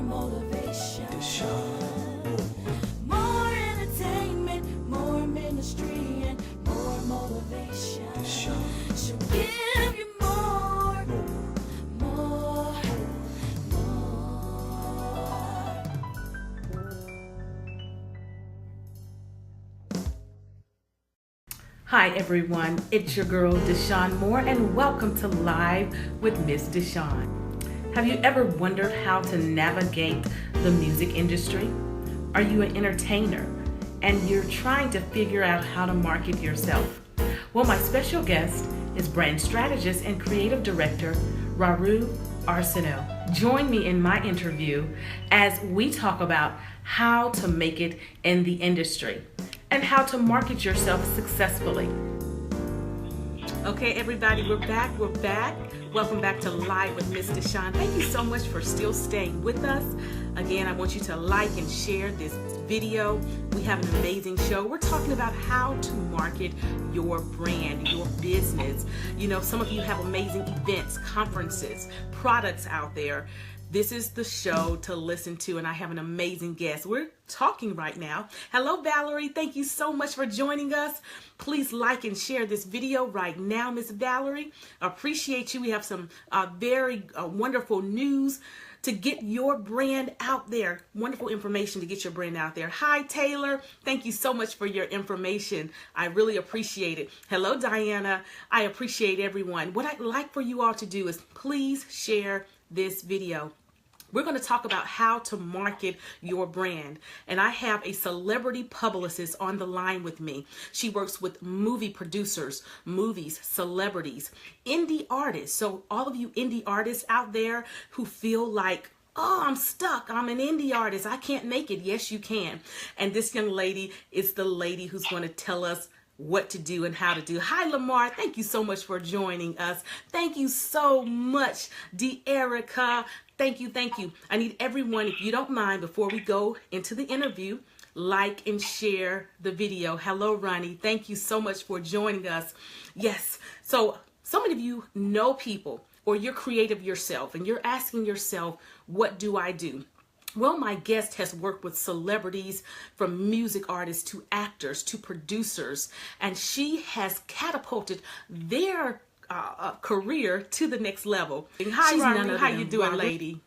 motivation. DeShawn. More entertainment, more ministry, and more motivation. DeShawn. She'll give you more, more, more. Hi everyone, it's your girl DeShawn Moore and welcome to Live with Miss DeShawn. Have you ever wondered how to navigate the music industry? Are you an entertainer and you're trying to figure out how to market yourself? Well, my special guest is brand strategist and creative director Rahru Arceneaux. Join me in my interview as we talk about how to make it in the industry and how to market yourself successfully. Okay, everybody, we're back. Welcome back to Live with Miss DeShawn. Thank you so much for still staying with us. Again, I want you to like and share this video. We have an amazing show. We're talking about how to market your brand, your business. You know, some of you have amazing events, conferences, products out there. This is the show to listen to, and I have an amazing guest. We're talking right now. Hello, Valerie. Thank you so much for joining us. Please like and share this video right now, Miss Valerie. Appreciate you. We have some very wonderful news to get your brand out there. Wonderful information to get your brand out there. Hi, Taylor. Thank you so much for your information. I really appreciate it. Hello, Diana. I appreciate everyone. What I'd like for you all to do is please share this video. We're going to talk about how to market your brand. And I have a celebrity publicist on the line with me. She works with movie producers, movies, celebrities, indie artists. So all of you indie artists out there who feel like, oh, I'm stuck. I'm an indie artist. I can't make it. Yes, you can. And this young lady is the lady who's going to tell us what to do and how to do. Hi, Lamar. Thank you so much for joining us. Thank you so much, Erica. Thank you. I need everyone, if you don't mind, before we go into the interview, like and share the video. Hello, Ronnie. Thank you so much for joining us. Yes. So many of you know people, or you're creative yourself, and you're asking yourself, what do I do? Well, my guest has worked with celebrities, from music artists to actors to producers, and she has catapulted their career to the next level. Hi, Rahru. How you doing, lady?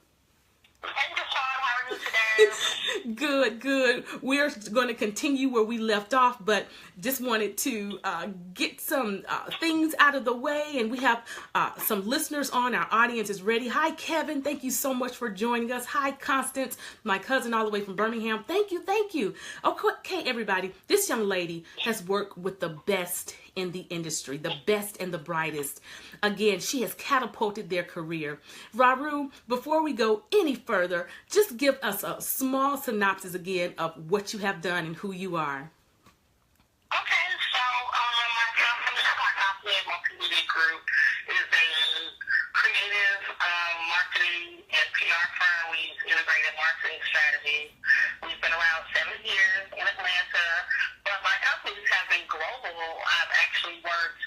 Hey, DeShawn, how are you today? Good. We're going to continue where we left off, but just wanted to get some things out of the way, and we have some listeners on. Our audience is ready. Hi, Kevin. Thank you so much for joining us. Hi, Constance, my cousin all the way from Birmingham. Thank you. Okay, everybody. This young lady has worked with the best in the industry, the best and the brightest. Again, she has catapulted their career. Rahru, before we go any further, just give us a small synopsis again of what you have done and who you are. Okay, so my company, Haute Choc'lat Multimedia Group, is a creative marketing and PR firm. We use integrated marketing strategies. We've been around 7 years in Atlanta, but my companies have been global. I've actually worked,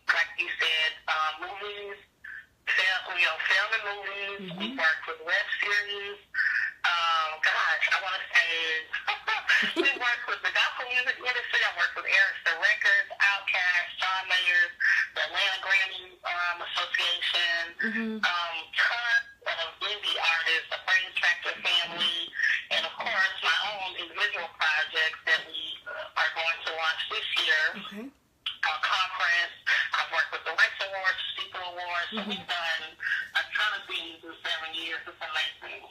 like you said, movies, film and movies. Mm-hmm. We worked with web series. I want to say we worked with the gospel music industry. I worked with Arceneaux Records, Outkast, John Mayer's, the Atlanta Grammy Association, tons of indie artists, the Praise Tractor family, and of course my own individual projects that we are going to launch this year. Okay. Conference. I've worked with the Rights Awards, People Awards, so we've done a ton of things in 7 years. It's amazing.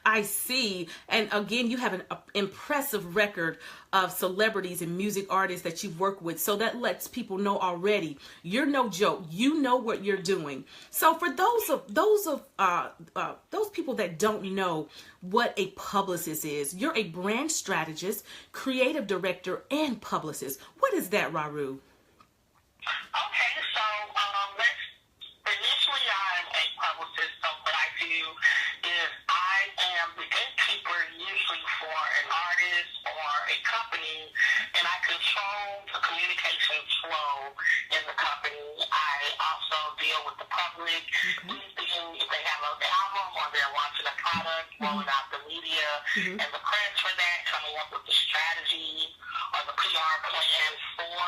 I see. And again, you have an impressive record of celebrities and music artists that you've worked with. So that lets people know already you're no joke. You know what you're doing. So for those people that don't know what a publicist is, you're a brand strategist, creative director, and publicist. What is that, Rahru? Okay, so initially I'm a publicist, so what I do is I am the gatekeeper usually for an artist or a company, and I control the communications flow in the company. I also deal with the public, anything if they have an album or they're launching a product, and the press for that, coming up with the strategy or the PR plan for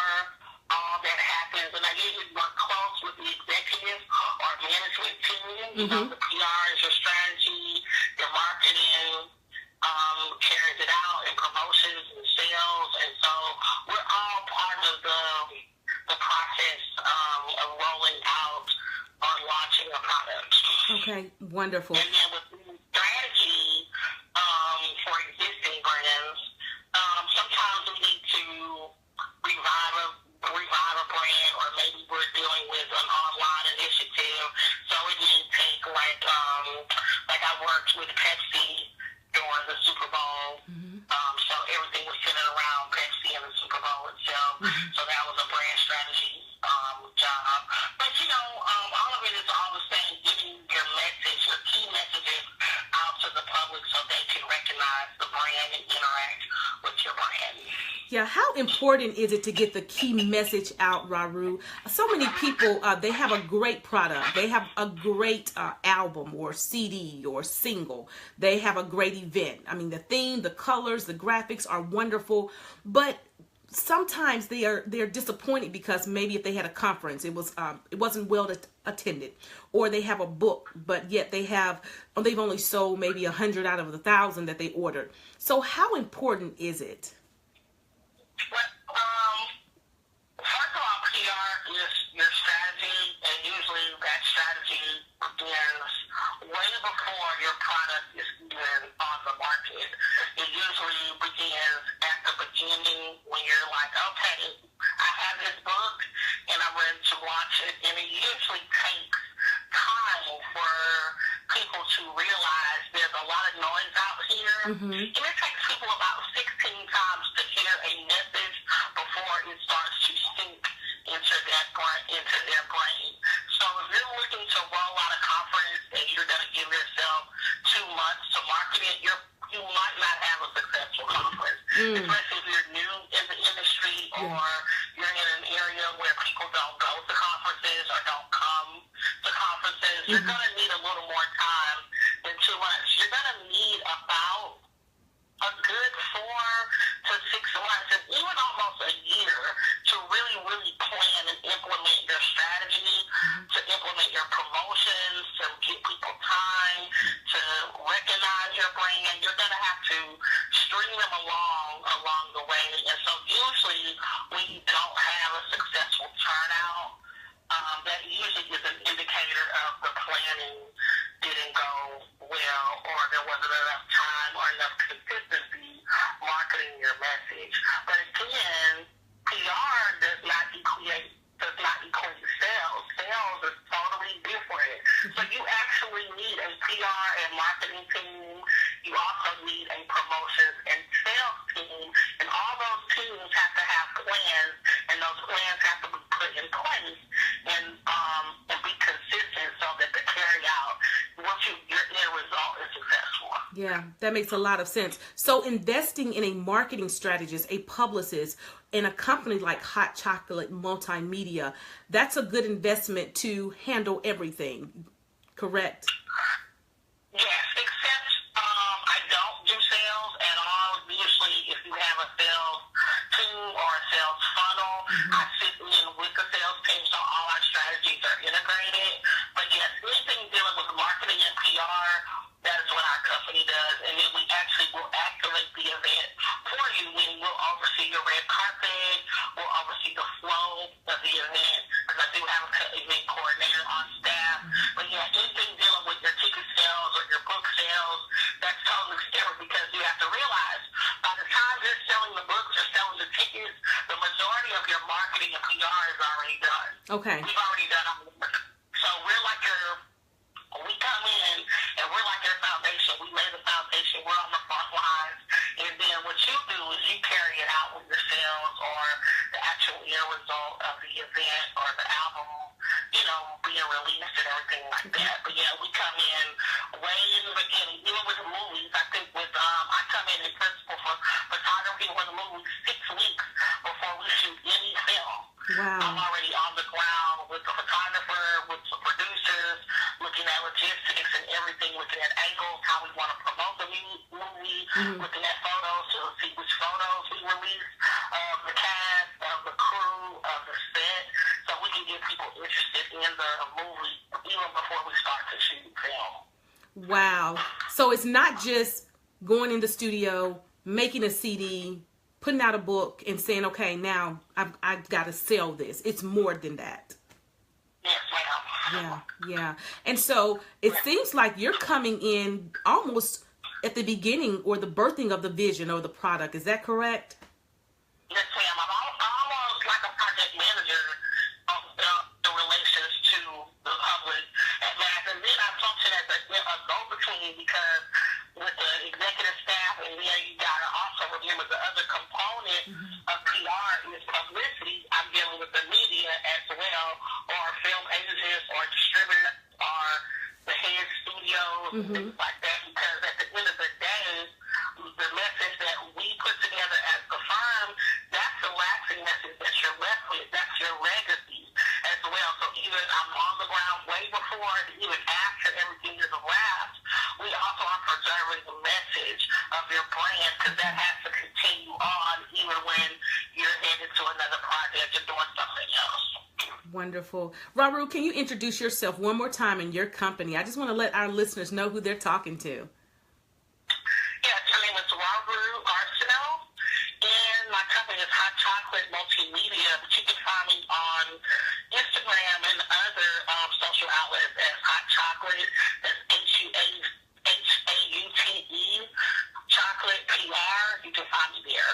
all that happens. And I usually work close with the executive or management team. You know, the PR is your strategy, your marketing, carries it out, and promotions and sales. And so we're all part of the process of rolling out or launching a product. Okay, wonderful. And then with the strategy for existing brands, sometimes we need to revive a brand, or maybe we're dealing with an online initiative. So it didn't take like I worked with Pepsi during the Super Bowl. So everything was centered around Pepsi and the Super Bowl itself. So that was a brand strategy job. But you know, all of it is all the same, getting your message, your key messages out to the public so they can recognize the brand and interact with your brand. Yeah, how important is it to get the key message out, Rahru? So many people, they have a great product. They have a great album or CD or single. They have a great event. I mean, the theme, the colors, the graphics are wonderful. But sometimes they're disappointed because maybe if they had a conference, it wasn't well attended, or they have a book, but yet they've only sold maybe 100 out of the 1,000 that they ordered. So how important is it? First of all, PR is your strategy, and usually that strategy begins way before your product is even on the market. It usually begins at the beginning when you're like, okay, I have this book and I'm ready to launch it, and it usually takes time for people to realize there's a lot of noise out here, and it takes people about 16 times to hear a message before it starts to sink into their brain. So if you're looking to roll out a conference and you're going to give yourself 2 months to market it, you might not have a successful conference, especially if you're new in the industry or you're in an area where people don't go to conferences or don't come to conferences. You're going to need a little more time than 2 months. You're going to need about a good 4 to 6 months, and even almost a year, to really, really plan and implement your strategy, to implement your promotions, to give people time to recognize your brand. You're going to have to string them along the way. And so usually when you don't have a successful turnout, that usually is an indicator of the planning didn't go well, or there wasn't enough time or enough consistency marketing your message. But again, PR does not equate sales. Sales is totally different. So you actually need a PR and marketing team. You also need a promotions and sales team, and all those teams have to have plans, and those plans have to be put in place and be consistent so that they carry out your end result is successful. Yeah, that makes a lot of sense. So investing in a marketing strategist, a publicist, in a company like Haute Choc'lat Multimedia, that's a good investment to handle everything, correct? Yes, except I don't do sales at all. Usually if you have a sales team or a sales funnel, I sit in with the sales team, so all our strategies are integrated. But yes, anything dealing with marketing and PR, that is what our company does. And then we actually will activate the event for you. We'll oversee your red carpet, we'll oversee the flow of the event, because I do have an event coordinator on staff. But yeah, anything dealing with your ticket sales or your book sales, that's totally separate, because you have to realize by the time you're selling the books or selling the tickets, the majority of your marketing and PR is already done. Okay. We've already done all the work. So we come in and we're like your foundation. We lay the foundation. We're on the front lines. And then what you do is you carry it out with the sales or the actual end result of the event or the album, being released and everything like that. But yeah, we come in way in the beginning. Even with the movies, I think I come in principle for photography with the movies 6 weeks before we shoot any film. Wow. I'm already on the ground with the photographer, with the producers, looking at logistics and everything, looking at angles, how we want to promote the movie, people interested in the movie even before we start to shoot film. Wow. So it's not just going in the studio, making a CD, putting out a book, and saying, okay, now I've got to sell this. It's more than that. Yes, ma'am. Yeah. And so it seems like you're coming in almost at the beginning or the birthing of the vision or the product. Is that correct? Yes, ma'am. I'm almost like a project manager of the relations to the public at last. And then I function as a go-between because with the executive staff, and then you got to also remember the other component of PR is publicity. I'm dealing with the media as well, or film agents or distributors or the head studios, things like that, because at the end of the day, the message that we put together as the firm, that's the lasting message that you're left with. That's your legacy as well. So even I'm on the ground way before, even after everything is wrapped, we also are preserving the message of your brand, because that has to continue on even when you're headed to another project or doing something else. Wonderful. Rahru, can you introduce yourself one more time and your company? I just want to let our listeners know who they're talking to. Yes, her name is Rahru Arceneaux, and my company is Haute Choc'lat Multimedia, but you can find me on Instagram and other social outlets as Haute Choc'lat. That's Haute, Chocolate PR. You can find me there.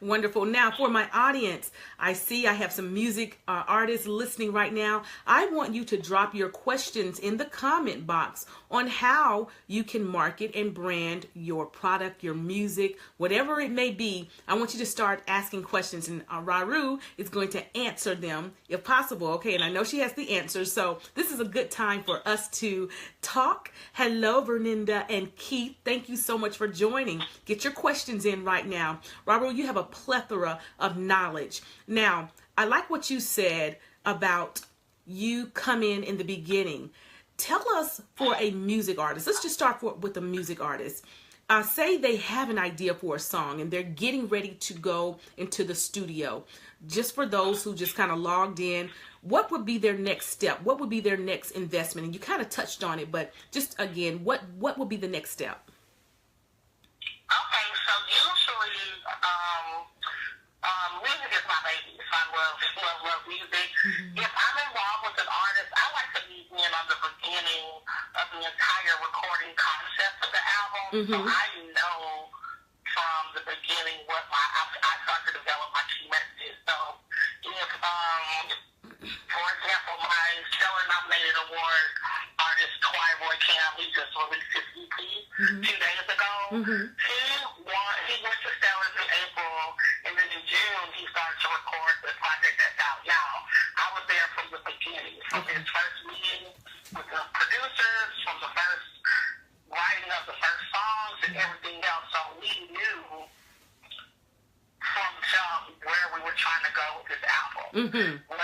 Wonderful. Now, for my audience, I see I have some music artists listening right now. I want you to drop your questions in the comment box on how you can market and brand your product, your music, whatever it may be. I want you to start asking questions, and Rahru is going to answer them if possible. Okay, and I know she has the answers, so this is a good time for us to talk. Hello, Verninda and Keith. Thank you so much for joining. Get your questions in right now. Rahru, you have a plethora of knowledge. Now, I like what you said about you come in the beginning. Tell us, for a music artist, let's just start with the music artist. Say they have an idea for a song and they're getting ready to go into the studio. Just for those who just kind of logged in, what would be their next step? What would be their next investment? And you kind of touched on it, but just again, what would be the next step? Okay, so usually, music is my baby. So I love music. If I'm involved with an artist, I like to be in on the beginning of the entire recording concept of the album. So I know from the beginning what I start to develop my key messages. So if, for example, my Stellar-nominated award artist, Roy Cam, he just released his EP 2 days ago. He went to Stellar's in April, and then in June, he started to record the project that's out now. I was there from the beginning, from his first meeting with the producers, from the first writing of the first songs and everything else. So we knew from jump where we were trying to go with this album, what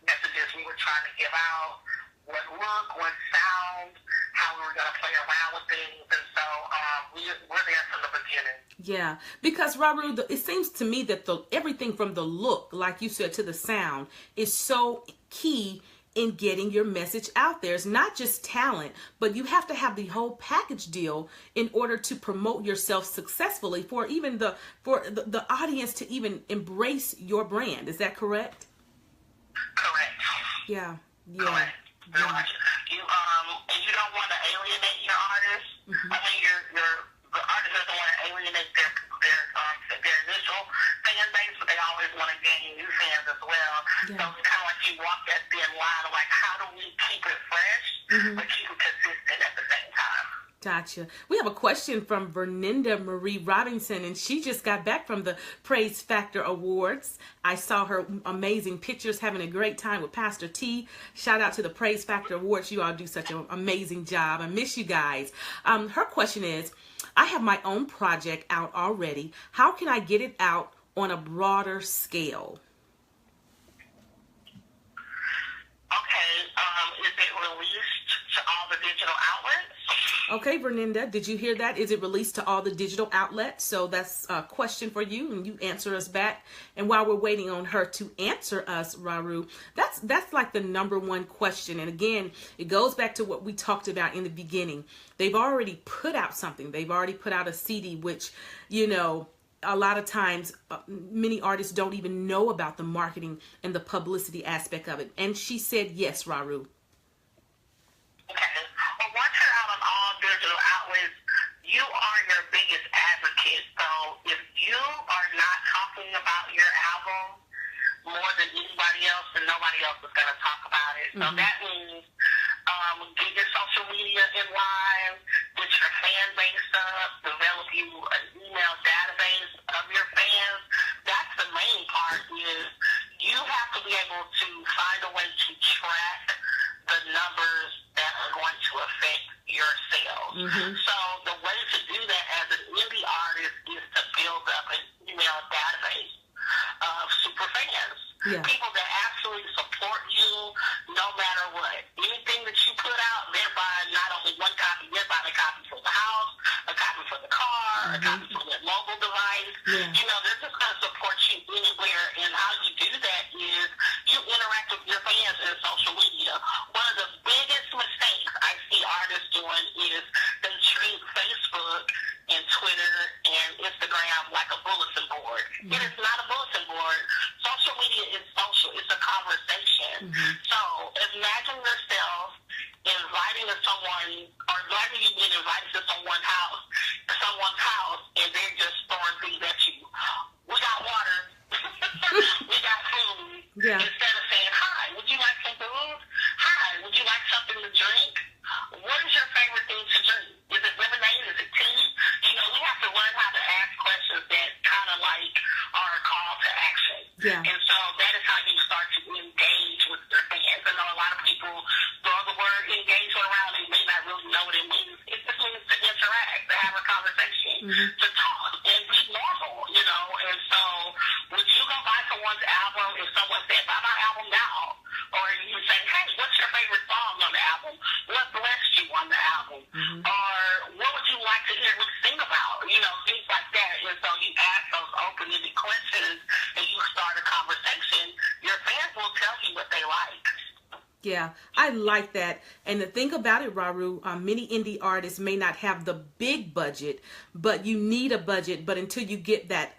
messages we were trying to give out, what look, what sound, how we were going to play around with things. And so we're there from the beginning. Yeah, because Rahru, it seems to me that everything from the look, like you said, to the sound is so key in getting your message out there. It's not just talent, but you have to have the whole package deal in order to promote yourself successfully for the audience to even embrace your brand. Is that correct? Correct. Yeah. Correct. You and you don't want to alienate your artist. I mean, the artist doesn't want to alienate their initial fan base, but they always want to gain new fans as well. So it's kind of like you walk that thin line of like, how do we keep it fresh, but keep it consistent at the same time? Gotcha. We have a question from Verninda Marie Robinson, and she just got back from the Praise Factor Awards. I saw her amazing pictures, having a great time with Pastor T. Shout out to the Praise Factor Awards. You all do such an amazing job. I miss you guys. Her question is, I have my own project out already. How can I get it out on a broader scale? Okay. Is it released to all the digital outlets? Okay, Verninda, did you hear that? Is it released to all the digital outlets? So that's a question for you, and you answer us back. And while we're waiting on her to answer us, Rahru, that's like the number one question. And again, it goes back to what we talked about in the beginning. They've already put out something. They've already put out a CD, which, you know, a lot of times many artists don't even know about the marketing and the publicity aspect of it. And she said yes, Rahru. Okay. Well, once you're out on all digital outlets, you are your biggest advocate. So if you are not talking about your album more than anybody else, then nobody else is going to talk about it. So that means get your social media in line, get your fan base up, develop you an email database of your fans. That's the main part, is you have to be able to find a way to track the numbers that are going to affect your sales. So the way to do that as an indie artist is to build up an email database of super fans. People that absolutely support you no matter what. Anything that you put out, they're buying not only one copy, they're buying a copy for the house, a copy for the car, a copy for their mobile device. You know, they're just going to support you anywhere. And how you do that is you interact with your fans in social media. One of the biggest mistakes I see artists doing is they treat Facebook and Twitter and Instagram like a bulletin board. It is not a bulletin board. Social media is social. It's a conversation. So imagine yourself inviting someone, or imagine you being invited to someone's house, and they're just throwing things at you. We got water. We got food. Instead of saying, hi, would you like some food? Hi, would you like something to drink? What is your favorite thing to drink? Is it lemonade? Is it tea? You know, we have to learn how to ask questions that kind of like are a call to action. And so that is how you start to engage with your fans. I know a lot of people throw the word engagement around. They may not really know what it means. It just means to interact, to have a conversation, to talk, and be normal, you know. And so would you go buy someone's album if someone said, buy my album now? Or you say, hey, what's your favorite song on the album? What blessed you on the album? Or what would you like to hear me sing about? You know, things like that. And so you ask those open-ended questions and you start a conversation. Your fans will tell you what they like. Yeah, I like that. And the thing about it, Rahru, many indie artists may not have the big budget, but you need a budget. But until you get that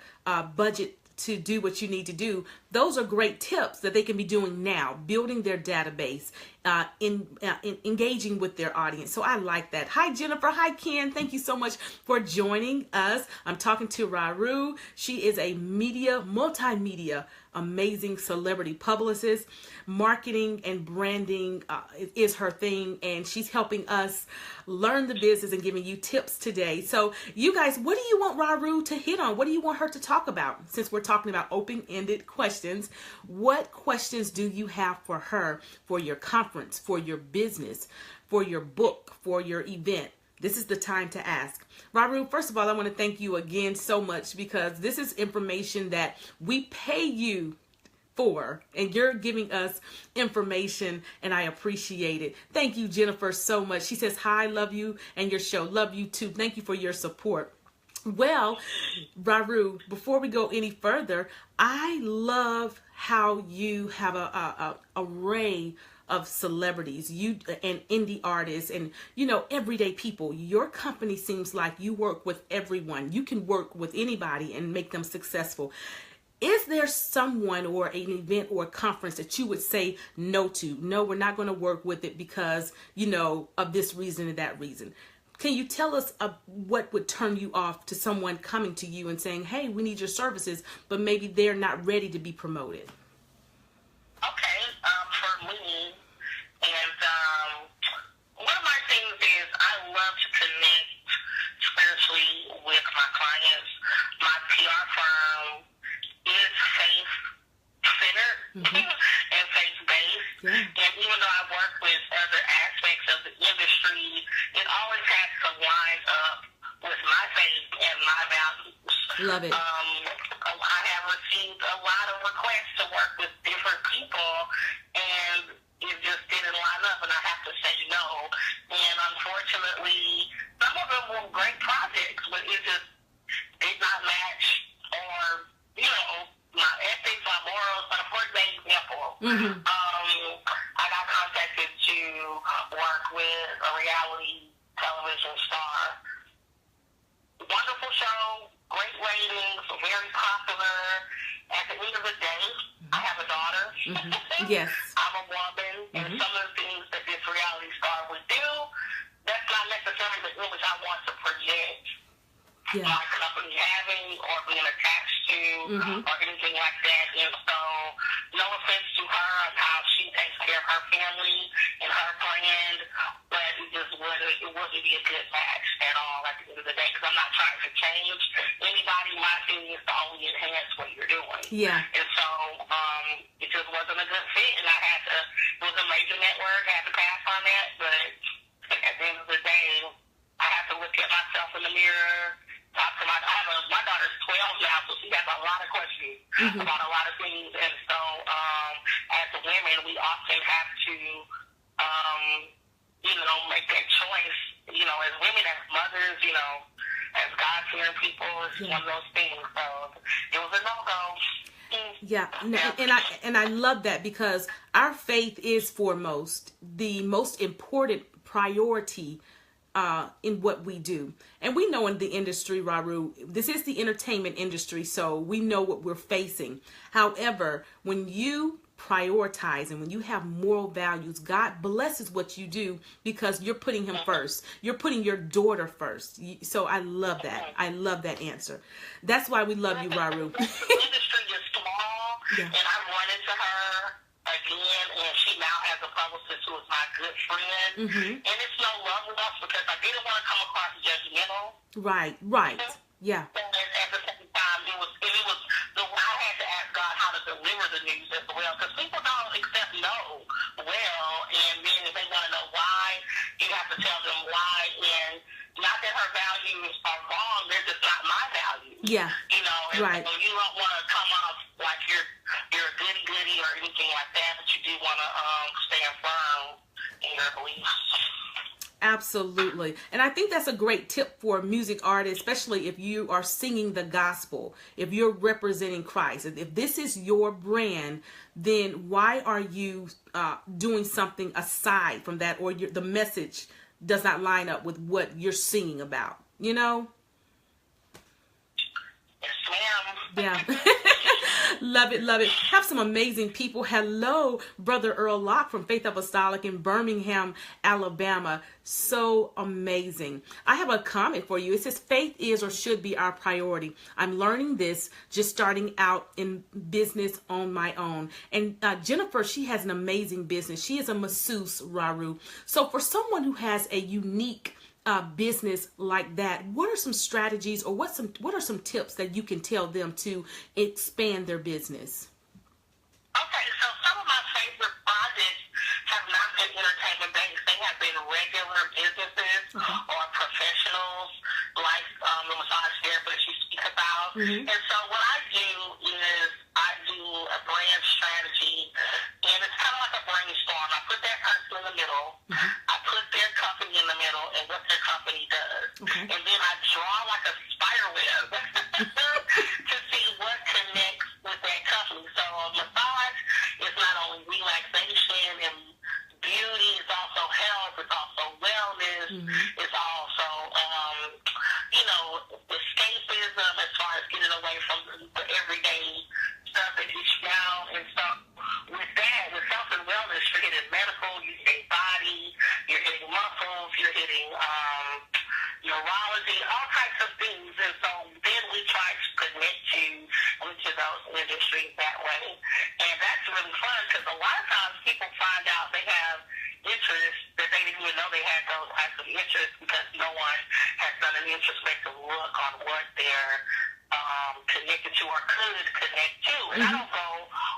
budget to do what you need to do, those are great tips that they can be doing now, building their database, engaging with their audience. So I like that. Hi, Jennifer. Hi, Ken. Thank you so much for joining us. I'm talking to Rahru. She is a multimedia, amazing celebrity publicist. Marketing and branding is her thing, and she's helping us learn the business and giving you tips today. So you guys, what do you want Rahru to hit on? What do you want her to talk about? Since we're talking about open-ended questions, what questions do you have for her, for your conference, for your business, for your book, for your event? This is the time to ask. Rahru, first of all, I want to thank you again so much, because this is information that we pay you for, and you're giving us information, and I appreciate it. Thank you, Jennifer, so much. She says, hi, love you and your show. Love you too. Thank you for your support. Well, Rahru, before we go any further, I love how you have a array of celebrities, you and indie artists, and everyday people. Your company seems like you work with everyone. You can work with anybody and make them successful. Is there someone or an event or a conference that you would say no to? No, we're not going to work with it because, of this reason and that reason. Can you tell us what would turn you off to someone coming to you and saying, hey, we need your services, but maybe they're not ready to be promoted? Okay, for me, and one of my things is I love to connect spiritually with my clients. My PR firm is faith-centered and faith-based. And even though I work with other aspects of the industry, it always has to line up with my faith and my values. Love it. I have received a lot of requests to work with different people, and it just didn't line up, and I have to say no. And unfortunately, contacted to work with a reality television star. Wonderful show, great ratings, very popular. At the end of the day, I have a daughter. Yes. I'm a woman, and some of the things that this reality star would do, that's not necessarily the image I want to project my company having or being attached to or anything like that. And so, no offense to her and how she takes care of her family and her brand, but it wouldn't be a good match at all at the end of the day, because I'm not trying to change anybody. My thing is to only enhance what you're doing. Yeah. And so it just wasn't a good fit, and it was a major network, I had to pass on that, but at the end of the day, I have to look at myself in the mirror, talk to my daughter's 12 now, so she has a lot of questions about a lot of things, and so as women, we often have to, make that choice, as women, as mothers, as God-fearing people, it's one of those things, so it was a no-go. Yeah, and I love that, because our faith is foremost, the most important priority in what we do. And we know in the industry, Rahru, this is the entertainment industry, so we know what we're facing. However, when you prioritize and when you have moral values, God blesses what you do, because you're putting him first. You're putting your daughter first. So I love that. I love that answer. That's why we love you, Rahru. The industry is small, and I run into her again, and she now has a publicist who is my good friend. And it's no love lost, because I didn't want to come across judgmental. Right. Yeah. And at the same time, I had to ask God how to deliver the news as well, because people don't accept no well, and then if they want to know why, you have to tell them why. And not that her values are wrong, they're just not my values. Yeah. And right. so you don't want to come off like you're a goody-goody or anything like that, but you do want to stand firm in your beliefs. Absolutely. And I think that's a great tip for music artists, especially if you are singing the gospel, if you're representing Christ. If this is your brand, then why are you doing something aside from that, or the message does not line up with what you're singing about, Yes, ma'am. Yeah. Love it. Have some amazing people. Hello, Brother Earl Locke from Faith Apostolic in Birmingham, Alabama. So amazing. I have a comment for you. It says, faith is or should be our priority. I'm learning this just starting out in business on my own. And Jennifer, she has an amazing business. She is a masseuse, Rahru. So for someone who has a unique business like that, what are some strategies, or what are some tips that you can tell them to expand their business? Okay, so some of my favorite projects have not been entertainment based. They have been regular businesses or professionals, like the massage therapist you speak about. And so what I do is I do a brand strategy, and it's kind of like a brainstorm. I put that person in the middle. I put their company in the middle and what their company does. And then I draw like a spider web to see what connects with that company. So massage is not only relaxation and beauty, it's also health, it's also wellness, it's also, escapism as far as getting away from the everyday stuff that gets you down. And so with that, with health and wellness, you're hitting medical, you're hitting body, you're hitting muscles, you're hitting neurology, all types of things. And so then we try to connect you into those industries that way. And that's really fun, because a lot of times people find out they have interests that they didn't even know they had those types of interests, because no one has done an introspective look on what they're connected to or could connect to. And I don't go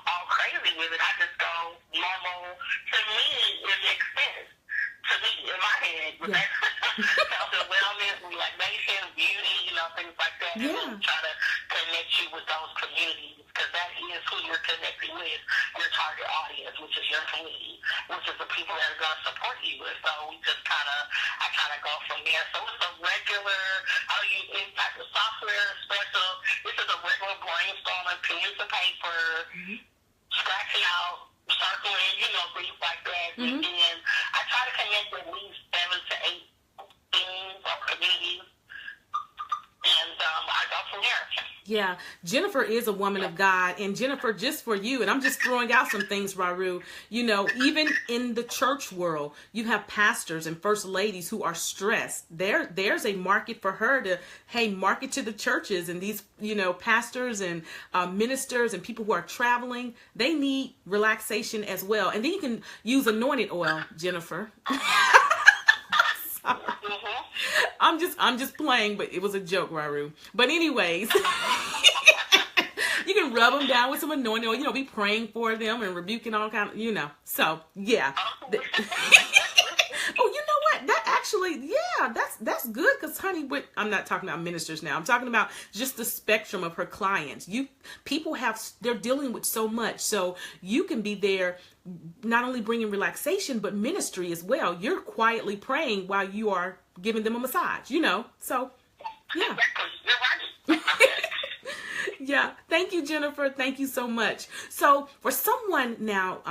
all crazy with it. I just go normal. To me, it makes sense. To me, in my head, with that health and wellness, relaxation, beauty, things like that. And really try to connect you with those communities, because that is who you're connecting with, your target audience, which is your community, which is the people that are going to support you. And so I kind of go from there. So it's a regular, I'll use any type of software, special. This is a regular brainstorming, pen to paper, scratching out, circling, things like that. And I try to connect with at least 7 to 8 teams or communities, and I go from there. Yeah, Jennifer is a woman of God. And Jennifer, just for you, and I'm just throwing out some things, Rahru, you know, even in the church world, you have pastors and first ladies who are stressed. There's a market for her to, hey, market to the churches, and these, you know, pastors and ministers and people who are traveling, they need relaxation as well. And then you can use anointed oil, Jennifer. I'm just playing, but it was a joke, Rahru. But anyways, you can rub them down with some anointing oil, you know, be praying for them and rebuking all kind of, you know. So, yeah. Oh, you know what? That actually, yeah, that's good, because, honey, I'm not talking about ministers now. I'm talking about just the spectrum of her clients. They're dealing with so much. So you can be there not only bringing relaxation, but ministry as well. You're quietly praying while you are giving them a massage, you know. So, yeah. Yeah. Thank you, Jennifer. Thank you so much. So for someone now,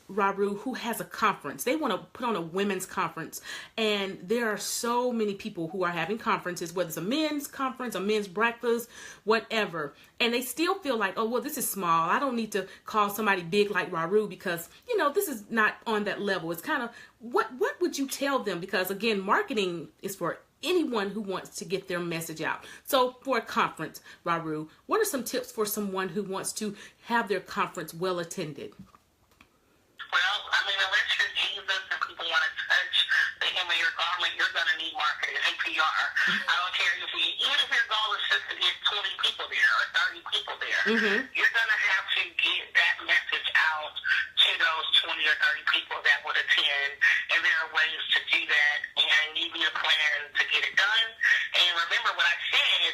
Rahru, who has a conference, they want to put on a women's conference, and there are so many people who are having conferences, whether it's a men's conference, a men's breakfast, whatever, and they still feel like, oh, well, this is small. I don't need to call somebody big like Rahru, because, you know, this is not on that level. It's kind of, what would you tell them? Because, again, marketing is for anyone who wants to get their message out. So for a conference, Rahru, what are some tips for someone who wants to have their conference well attended? Well, I mean, unless you're Jesus and people want to touch the hem of your garment, you're going to need marketing and PR. I don't care even if your goal is just to get 20 people there or 30 people there, you're going to have to get that message out to those 20 or 30 people that would attend, and there are ways to do that, and you need a plan to get it done. And remember what I said,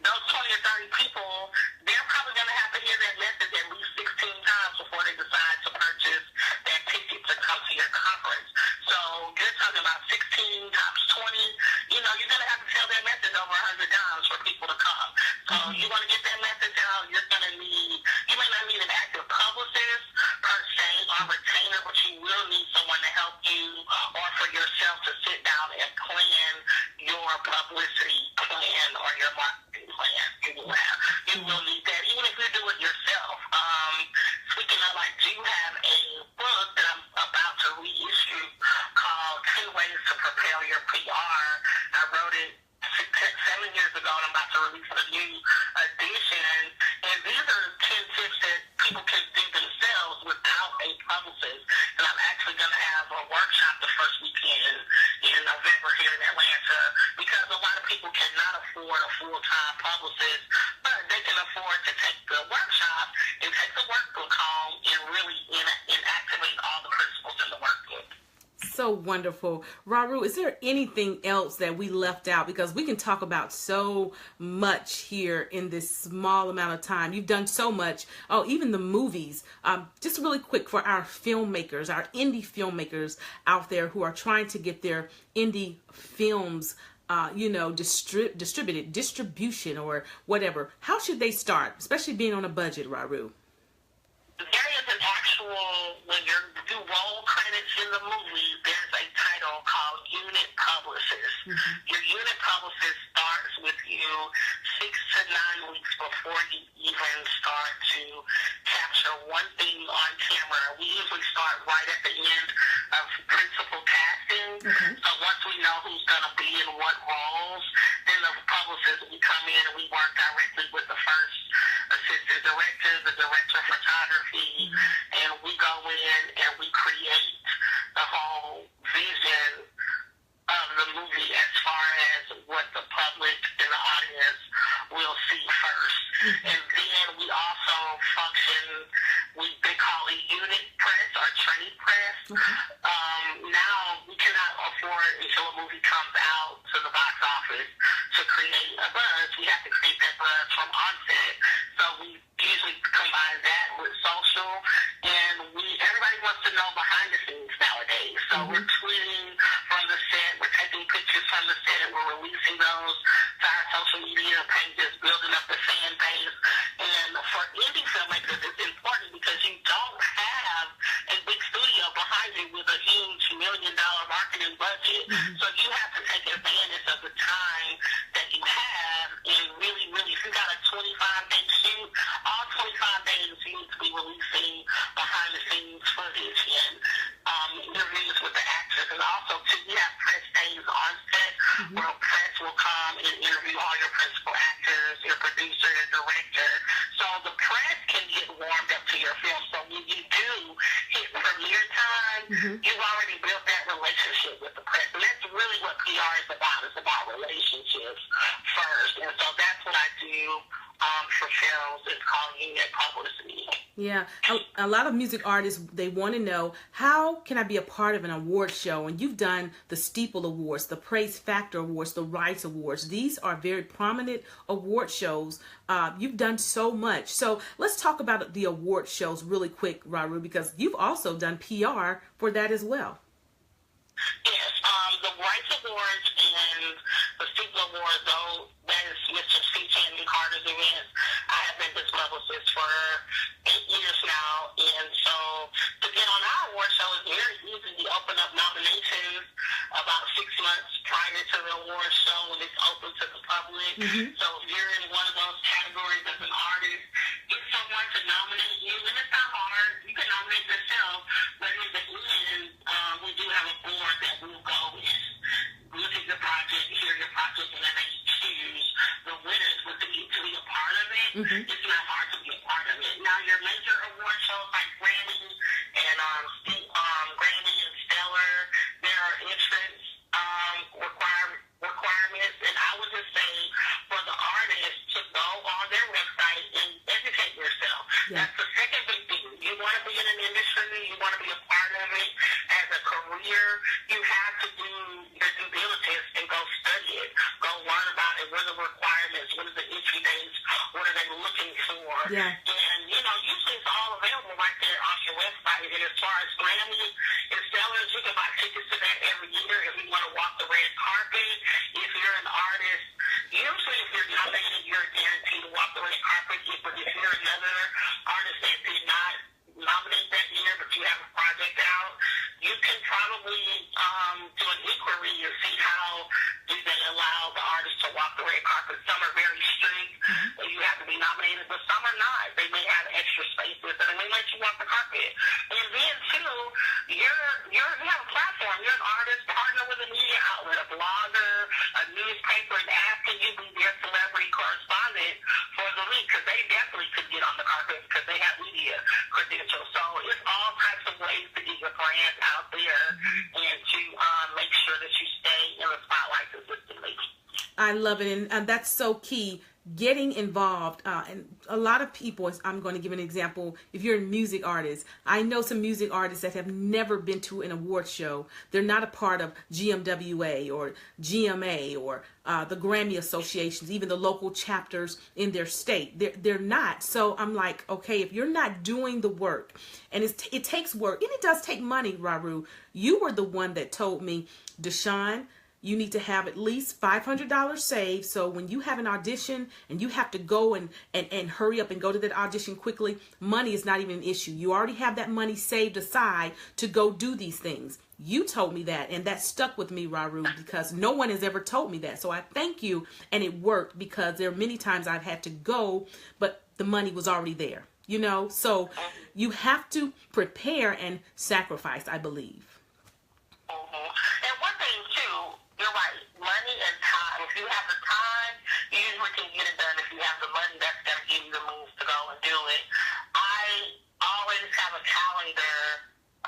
those 20 or 30 people, they're probably going to have to hear that message at least 16 times before they decide to purchase that ticket to come to your conference. So you're talking about 16 times 20. You know, you're going to have to tell that message over 100 times for people to come. So you want to get that message out, you may not need an active publicist per se or retainer, but you will need someone to help you or for yourself to sit down and plan your publicity plan or your marketing plan. You will need that, even if you do it yourself. Speaking of, I do have a book that I'm about to reissue called 10 Ways to Propel Your PR. I wrote it 7 years ago, and I'm about to release a new edition. And these are 10 tips that people can do themselves without a publicist. And I'm actually going to have a workshop the first weekend in November here in Atlanta, because a lot of people cannot afford a full-time publicist, but they can afford to take the workshop and take the workbook home and really activate all the principles in the workbook. So wonderful. Rahru, is there anything else that we left out? Because we can talk about so much here in this small amount of time. You've done so much. Oh, even the movies. Just really quick for our filmmakers, our indie filmmakers out there who are trying to get their indie films distribution or whatever. How should they start, especially being on a budget, Rahru? There is an actual, when you do roll credits in the movie, there's a title called Unit Publicist. Your unit publicist starts with you 6 to 9 weeks before you even start to capture one thing on camera. We usually start right at the end of principal casting. So once we know who's going to be in what roles, then the publicist, we come in and we work directly with the first assistant director, the director of photography, and we go in and we create the whole vision of the movie as far as what the public and the audience will see first. And then we also function, they call it unit press or trade press. Now we cannot afford until a movie comes out to the box office to create a buzz. We have to create that buzz from onset. So we usually combine that with social, and everybody wants to know behind the scenes nowadays. So we're tweeting from the set, we're taking pictures from the set, we're releasing those to our social media pages, building up the fan base. And for indie filmmakers, it's important because you don't have a big studio behind you with a huge $1 million marketing budget. So you have to take advantage of the time that you have and really, really, if you got a 25-day shoot, all 25 days you need to be releasing behind the scenes footage and interviews with the actors. And also, too, you have press days on set where press will come and interview all your principal actors, your producer, your director. So the press can get warmed up to your film. So when you do hit premiere time, you've already built that relationship with the press. And that's really what PR is about. It's about relationships first. And so that's what I do for films. It's called unit publicity. Yeah, a lot of music artists, they want to know, how can I be a part of an award show? And you've done the Steeple Awards, the Praise Factor Awards, the Rights Awards. These are very prominent award shows. You've done so much. So let's talk about the award shows really quick, Rahru, because you've also done PR for that as well. Yes, the Rights Awards and the Steeple Awards, though, that is Mr. C. Channing Carter's event. I have been his publicist for 8 years now, and so to get on our award show is very easy. We open up nominations about 6 months prior to the award show when it's open to the public. So if you're in one of those categories as an artist, get someone to nominate you, and it's not hard. You can nominate yourself, but in the end, we do have a board that will go and look at your project, hear your project, and then they choose the winners. But to be a part of it, it's not hard to be a part of it. Now, your major award shows like Grammy and Grammy and Stellar, there are entrance requirements, and I would just say for the artist to go on their website and educate yourself. That's the second big thing. You want to be in an industry, you want to be a part of it as a career, you have to do your due diligence and go study it. Go learn about it. What are the requirements? What are the entry dates? What are they looking for? Yeah. And, usually it's all available right there on your website. And as far as Grammy and Stellars, you can buy tickets to that every year if you want to walk the red carpet. If you're an artist, usually if you're nominated, you're guaranteed to walk the red carpet. But if you're another artist that did not nominate that year, but you have a project out, you can probably do an inquiry and see how do they allow the artist to walk the red carpet. Some are very strict, you have to be nominated, but some are not. They may have extra spaces, and they may let you walk the carpet. And then, too, you have a platform. You're an artist, partner with a media outlet, a blogger, a newspaper, and asking you to be their celebrity correspondent for the week, because they definitely could get on the carpet because they have media credentials. So it's all types of ways to get your brand out there and to make sure that you stay in the spotlight consistently. I love it, and that's so key. Getting involved, and a lot of people, I'm going to give an example. If you're a music artist, I know some music artists that have never been to an award show. They're not a part of GMWA or GMA or the Grammy associations, even the local chapters in their state. They're not. So I'm like, okay, if you're not doing the work, and it takes work, and it does take money, Rahru. You were the one that told me, DeShawn, you need to have at least $500 saved, so when you have an audition and you have to go and hurry up and go to that audition quickly, money is not even an issue. You already have that money saved aside to go do these things. You told me that, and that stuck with me, Rahru, because no one has ever told me that. So I thank you, and it worked, because there are many times I've had to go, but the money was already there, So you have to prepare and sacrifice, I believe. And one thing, too, you're right, money and time. If you have the time, you usually can get it done. If you have the money, that's going to give you the means to go and do it. I always have a calendar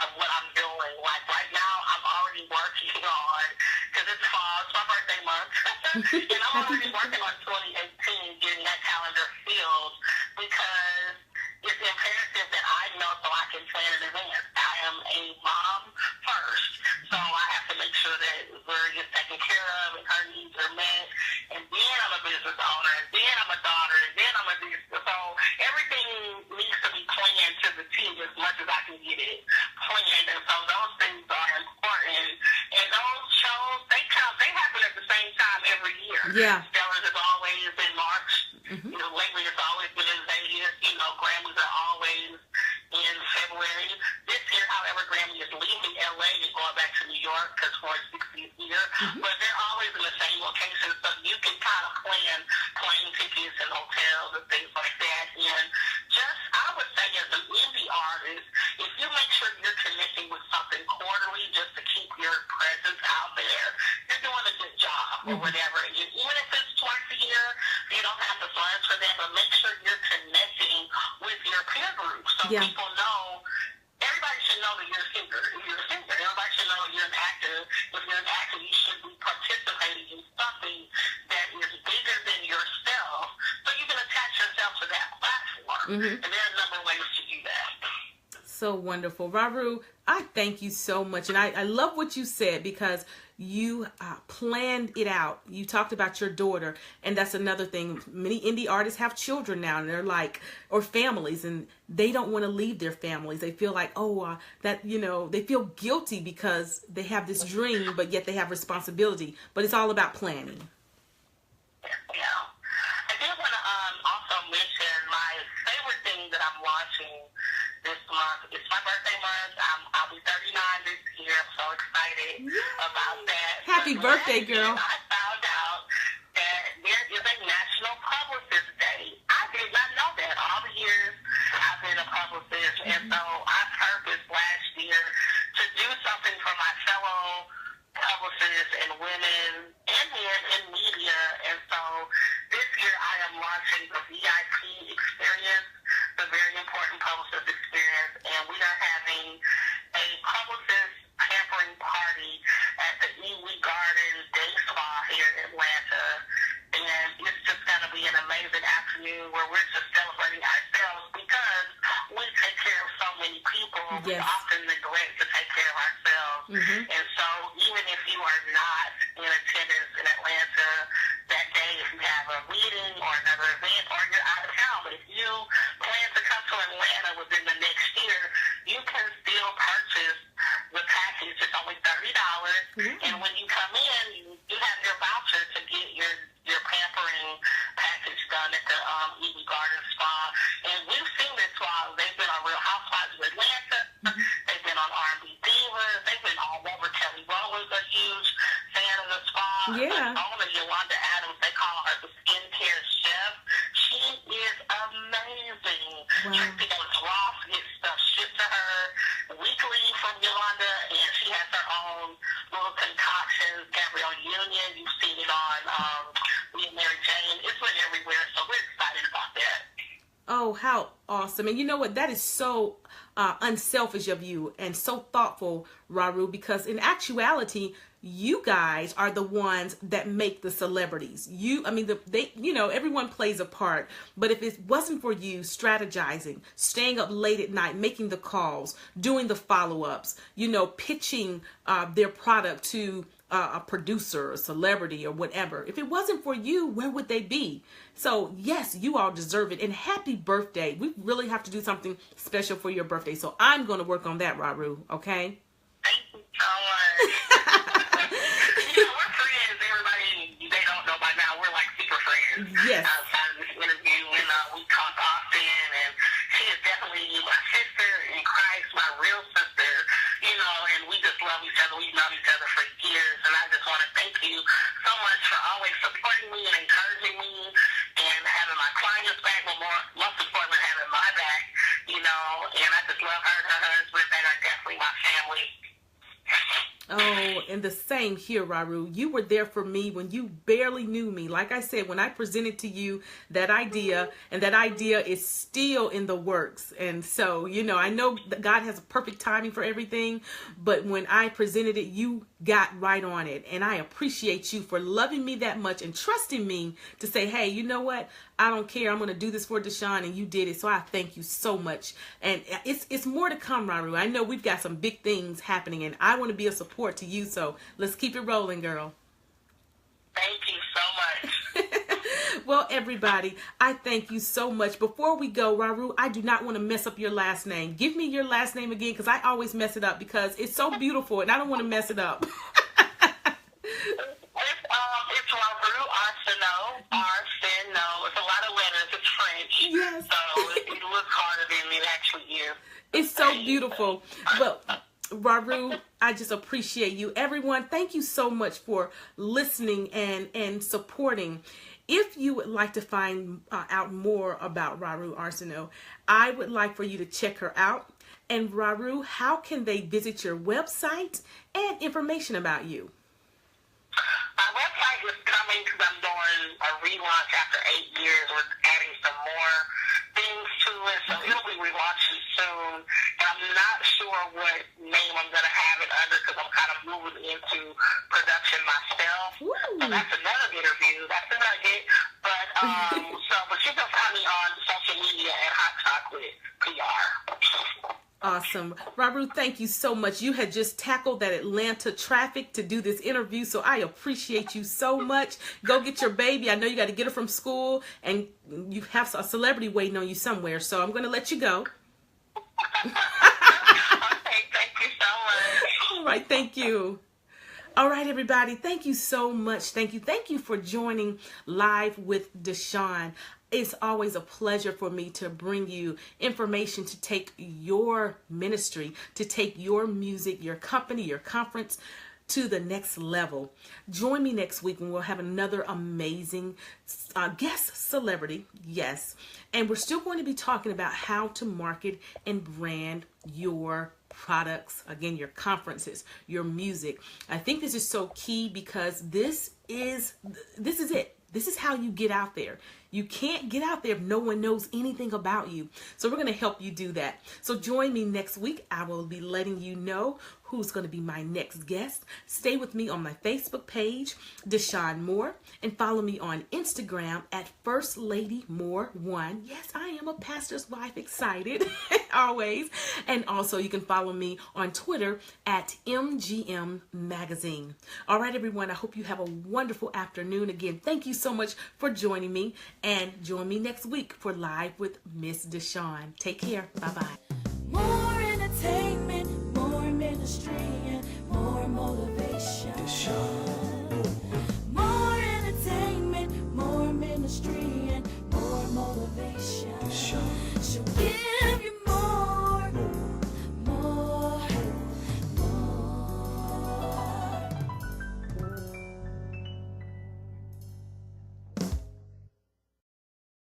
of what I'm doing. Like right now, I'm already working on, because it's fall, it's my birthday month, and I'm already working on 2018, getting that calendar filled, because it's imperative that I know so I can plan in advance. I am a mom first, so I have to make sure that we're just taken care of and her needs are met. And then I'm a business owner, and then I'm a daughter, and then I'm a business. So everything needs to be planned to the T as much as I can get it planned. And so those things are important. And those shows, they happen at the same time every year. Yeah. Stellars is always in March. Lately it's always been in Vegas. Grammys are always in February. This year, however, Grammy is leaving LA York because for its 60th year, but they're always in the same location, so you can kind of plan plane tickets and hotels and things like that. And just, I would say as an indie artist, if you make sure you're connecting with something quarterly just to keep your presence out there, you're doing a good job or whatever. Even if it's twice a year, you don't have to funds for that, but make sure you're connecting with your peer group so people know. Everybody should know that you're a singer. If you're a singer, everybody should know that you're an actor. If you're an actor, you should be participating in something that is bigger than yourself, so you can attach yourself to that platform. And there are a number of ways to do that. So wonderful. Rahru, I thank you so much. And I love what you said, because you planned it out. You talked about your daughter, and that's another thing. Many indie artists have children now, and they're like, or families, and they don't want to leave their families. They feel like, they feel guilty because they have this dream, but yet they have responsibility. But it's all about planning. Yeah. I did want to also mention my favorite thing that I'm launching this month. It's my birthday month. I'll be 39 this year. I'm so excited about that. Happy birthday, girl. I found out that there is a National Publicist Day. I did not know that. All the years I've been a publicist, and so I purposed last year to do something for my fellow publicists and women and men in media. And so this year I am launching the VIP experience, the very important publicist experience, and we are having a publicist pampering party at the Iwi Garden Day Spa here in Atlanta. And it's just going to be an amazing afternoon where we're just celebrating ourselves, because we take care of so many people. We often neglect to take care of ourselves. And so even if you are not in attendance in Atlanta that day, if you have a meeting or another event, or you're out of town, but if you plan to come to Atlanta within the next year, you can still purchase the package. It's only $30. And when you come in, you have your voucher to get your pampering package done at the Iwi Garden Spa. And we've seen this spa. They've been on Real Housewives of Atlanta. They've been on R&B Divas. They've been all over. Kelly Rowland's a huge fan of the spa. Yeah. The owner, Yolanda Adams, they call her the skincare chef. She is amazing. Tracy Ellis Ross gets stuff shipped to her weekly from Yolanda, and she has her own little concoctions. Gabrielle Union, you've seen it on Me and Mary Jane. It's been everywhere, so we're excited about that. Oh, how awesome. And you know what? That is so unselfish of you and so thoughtful, Rahru, because in actuality, you guys are the ones that make the celebrities. Everyone plays a part, but if it wasn't for you strategizing, staying up late at night, making the calls, doing the follow-ups, pitching their product to a producer, a celebrity, or whatever. If it wasn't for you, where would they be? So yes, you all deserve it. And happy birthday. We really have to do something special for your birthday. So I'm going to work on that, Rahru. Okay? Thank you so much. We're friends. Everybody, they don't know by now, we're like super friends. Yes. Outside of this interview, and we talk often, and she is definitely my sister in Christ, my real sister, and we just love each other. We've known each other for years, and I just want to thank you so much for always supporting me and encouraging me and having my clients back, but most importantly, having my back, and I just love her and her husband. They are definitely my family. Oh, and the same here, Rahru. You were there for me when you barely knew me. Like I said, when I presented to you that idea, and that idea is still in the works. And so, I know that God has a perfect timing for everything, but when I presented it, you got right on it. And I appreciate you for loving me that much and trusting me to say, hey, you know what? I don't care. I'm going to do this for DeShawn, and you did it. So I thank you so much. And it's more to come, Rahru. I know we've got some big things happening, and I want to be a support to you. So let's keep it rolling, girl. Thank you so much. Well, everybody, I thank you so much. Before we go, Rahru, I do not want to mess up your last name. Give me your last name again, because I always mess it up because it's so beautiful, and I don't want to mess it up. It's Rahru Arceneaux. Arceneaux. It's a lot of letters. It's French. Yes. So it looks harder than it actually is. It's so beautiful. Rahru, I just appreciate you. Everyone, thank you so much for listening and supporting. If you would like to find out more about Rahru Arceneaux, I would like for you to check her out. And Rahru, how can they visit your website and information about you? My website is coming because I'm doing a relaunch after 8 years. We're adding some more things to it, so it'll be relaunching soon. And I'm not sure what name I'm going to have it under because I'm kind of moving into production myself. Ooh. So that's another interview. That's a nugget. But but you can find me on social media at Haute Choc'lat PR. Awesome. Rahru, thank you so much. You had just tackled that Atlanta traffic to do this interview, so I appreciate you so much. Go get your baby. I know you got to get her from school, and you have a celebrity waiting on you somewhere, so I'm going to let you go. Okay, thank you so much. All right, thank you. All right, everybody, thank you so much. Thank you. Thank you for joining Live with DeShawn. It's always a pleasure for me to bring you information to take your ministry, to take your music, your company, your conference to the next level. Join me next week when we'll have another amazing guest celebrity. Yes. And we're still going to be talking about how to market and brand your products, again, your conferences, your music. I think this is so key because this is it. This is how you get out there. You can't get out there if no one knows anything about you. So we're going to help you do that. So join me next week. I will be letting you know who's going to be my next guest. Stay with me on my Facebook page, DeShawn Moore, and follow me on Instagram at First Lady Moore 1. Yes, I am a pastor's wife, excited always. And also you can follow me on Twitter at MGM Magazine. All right, everyone, I hope you have a wonderful afternoon. Again, thank you so much for joining me, and join me next week for Live with Miss DeShawn. Take care. Bye-bye. More entertainment, more ministry, and more motivation. DeShawn More entertainment, more ministry, and more motivation. DeShawn So give